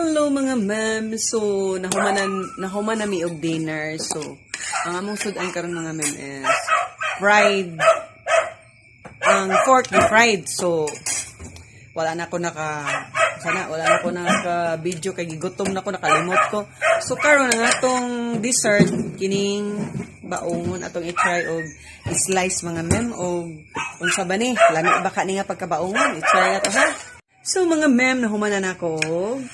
Hello mga ma'am. So, nahuman na mi og dinner. So, ang among sudan karon mga ma'am is fried. Ang pork ni fried. So, wala na ko naka video kay gigutom na ko, nakalimot ko. So, karon ang atong dessert kining baongon atong i-try og i-slice mga ma'am og unsa ba ni? Lami ba ka ni nga pagkabaongon? I-try na to ha. So mga ma'am, nahumanan ako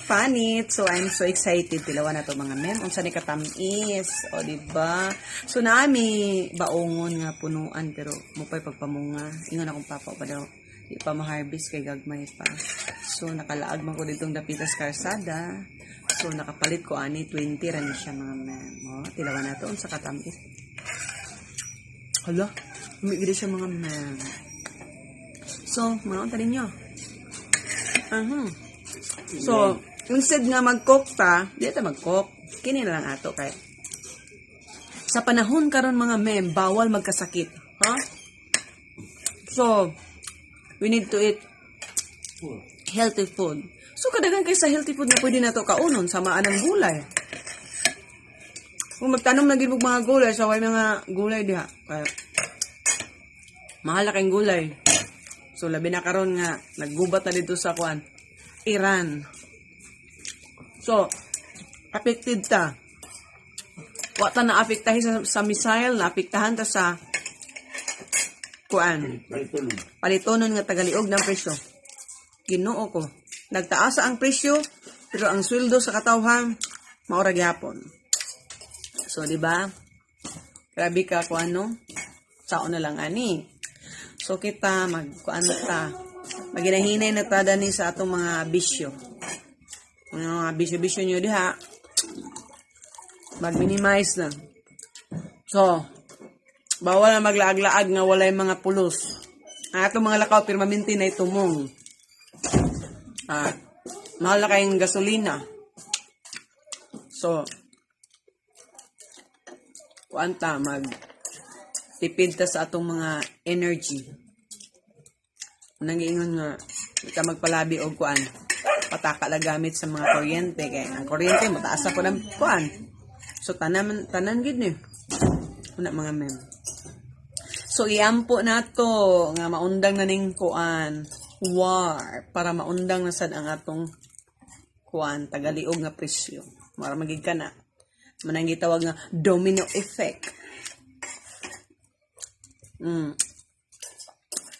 panit. So I'm so excited tilawan na to mga ma'am. Unsa ni katamis, o diba? So naami baongon nga punuan pero mupay pagpamunga. Ingon akong papa pa daw. Di pa ma-harvest kay gagmay pa. So nakalaag man ko ditong dapitas karsada. So nakapalit ko ani 20 ra ni siya mga ma'am. O, tilawan na to unsa katamis. Hala, umigili siya mga ma'am. So, manoon ta ninyo. So, instead nga mag-cook ta, di ta mag-cook. Kini na lang ato kay. Sa panahon karon mga ma'am, bawal magkasakit. Ha? So, we need to eat healthy food. So, kadagan kay sa healthy food na pwede na to kaunon, samaan ng gulay. Kung magtanom na gid mga gulay, sa way mga gulay diha. Kaya, mahal na kayong gulay. So, labi na karon nga, naggubat na dito sa kuan, Iran. So, affected ta. Wata na apektahin sa missile, na apektahan ta sa kuan. Palitonon nga tagaliog ng presyo. Ginoo ko. Nagtaasa ang presyo, pero ang sweldo sa katawhan, maura gyapon. So, di ba? Grabe ka kuan no? Sao na lang ani. So kita maginahinay na tada ni sa atong mga bisyo. Mga bisyo-bisyo nyo diha, mag-minimize na. So, bawal na maglaag-laag nga walay mga pulos. Ang atong mga lakaw, permanente na itumong. Mahal na kayong gasolina. So, kuanta tipid ta sa atong mga energy. Nangiingon nga, ika magpalabi og kuan, pataka la gamit sa mga kuryente. Kaya ang kuryente, mataas na po ng kuan. So, tanan gid ni. Una mga mem. So, iampo na to, nga maundang na ning kuan, war, para maundang na sad ang atong kuan, tagaliog nga presyo. Para magig ka na. Manang gitawag nga domino effect.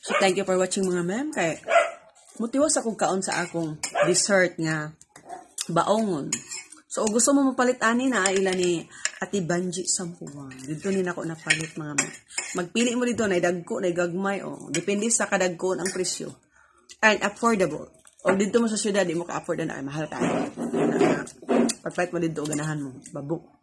So, thank you for watching mga ma'am. Kay, mutiwas akong kaon sa akong dessert nga baongon. So, gusto mo mapalit ani na ila ni Ate Banji Sampuan. Dito ni nako napalit mga ma'am. Magpili mo dito na idagko, na igagmay. Depende sa kadagkoon ang presyo. And affordable. O dito mo sa syudad, di mo ka-afford na ay mahal ka. Pagpalit mo dito, ganahan mo. Babuk.